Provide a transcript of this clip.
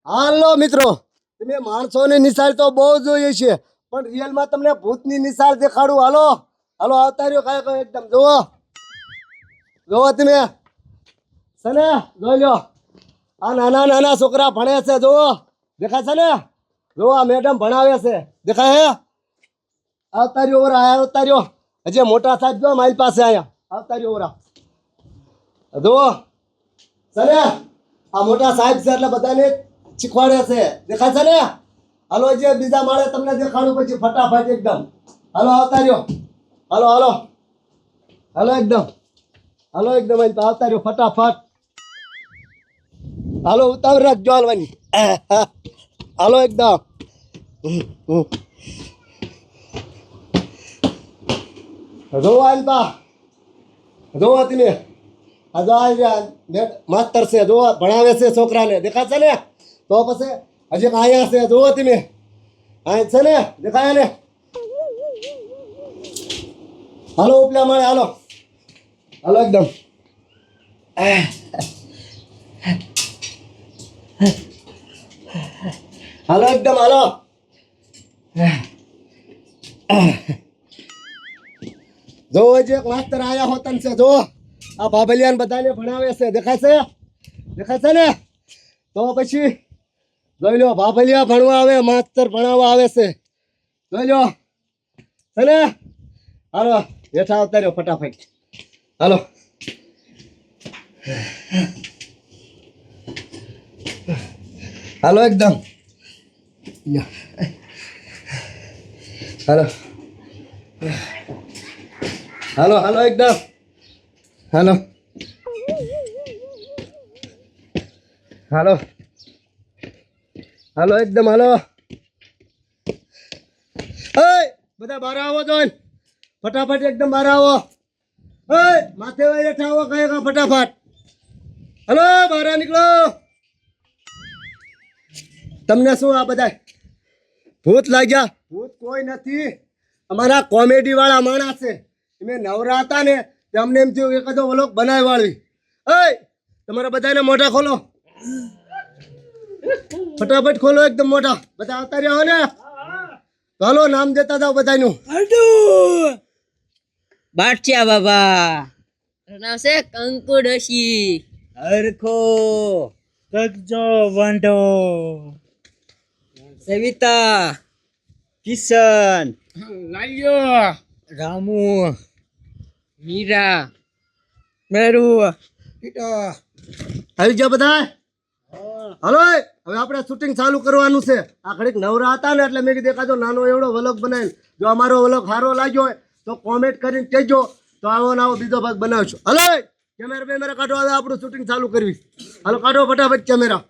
હાલો મિત્રો, તમે માણસોની નિશાળ તો બહુ જોઈએ છે, પણ રિયલમાં તમને ભૂતની નિશાળ દેખાડું. હાલો હાલો, આવતા રહ્યો. કાંઈ એકદમ જોવો જોવો તમે સને જોઈ લો. આ નાના નાના છોકરા ભણે છે, જોવો દેખાય છે ને? જોવો આ મેડમ ભણાવે છે, દેખાય હે? આવતા રહ્યો ઓરા, આવતા રહ્યો. હજી મોટા સાહેબ જો મારી પાસે આયા. આવતા રહ્યો ઓરા, જોવો સને આ મોટા સાહેબ છે એટલે બધાને શીખવાડે છે, દેખાય છે ને? હાલો જે બીજા માળે તમને દેખાડું પછી ફટાફટ એકદમ. હાલો આવતા રહ્યો. હાલો હાલો હાલો એકદમ, હાલો એકદમ આવતા રહ્યો ફટાફટ. હાલો ઉતાવળ રાખજો હાલવાની. હાલો એકદમ. જોવા આલપા, જોવા તમે માસ્તર છે, જોવા ભણાવે છે છોકરાને, દેખાય છે ને? તો પછી હજી અહીંયા છે, જોવો તમે અહીં છે ને, દેખાય ને? હાલો ઉપલા મળે, હાલો હાલો એકદમ. હાલો એકદમ, હાલો. જોવો જે માસ્તર આયા હોતન છે, જો આ બાબલિયાન બધાને ભણાવે છે, દેખાય છે? દેખાય છે ને? તો પછી જોઈ લો, બાબલિયા ભણવા આવે, માસ્તર ભણાવવા આવે છે, જોઈ લો છે ને? હાલો હેઠા આવતા રહ્યો ફટાફટ. હાલો હાલો એકદમ. હાલો હાલો હાલો એકદમ. હાલો હાલો હાલો એકદમ. હાલો બધા બહાર આવો, જોઈ ફટાફટ એકદમ બહાર આવો. માથે હેઠા આવો, કઈ ફટાફટ. હલો બહાર નીકળો. તમને શું આ બધા ભૂત લાગ્યા? ભૂત કોઈ નથી, અમારા કોમેડી વાળા માણસ છે. તમે નવરા હતા ને અમને એમ થયું એકાદો વ્લોગ બનાવી વાળવી. તમારા બધાને મોઢા ખોલો, ફટાફટ ખોલો એકદમ મોઢા. બધા આવતા રહ્યા ને? હાલો નામ દેતા જાઓ બધાનું. બાદશાહ બાબા નામ છે કંકુ ડોશી. હરખો કગજો વાંઢો. સવિતા, કિશન, લાલ્યો, રામુ, મીરા, મેરુ. આવી ગયા બધા? હાલો હવે આપણે શૂટિંગ ચાલુ કરવાનું છે. આ ઘડીક નવરા હતા ને એટલે મેં કીધું એકાદો નાનો એવડો વ્લોગ બનાવી. જો અમારો વ્લોગ સારો લાગ્યો હોય તો કોમેન્ટ કરીને કહેજો, તો આવો નવો બીજો ભાગ બનાવશું. હાલો કેમેરા કાઢો, હવે આપણું શૂટિંગ ચાલુ કરવી. હાલો કાઢો ફટાફટ કેમેરા.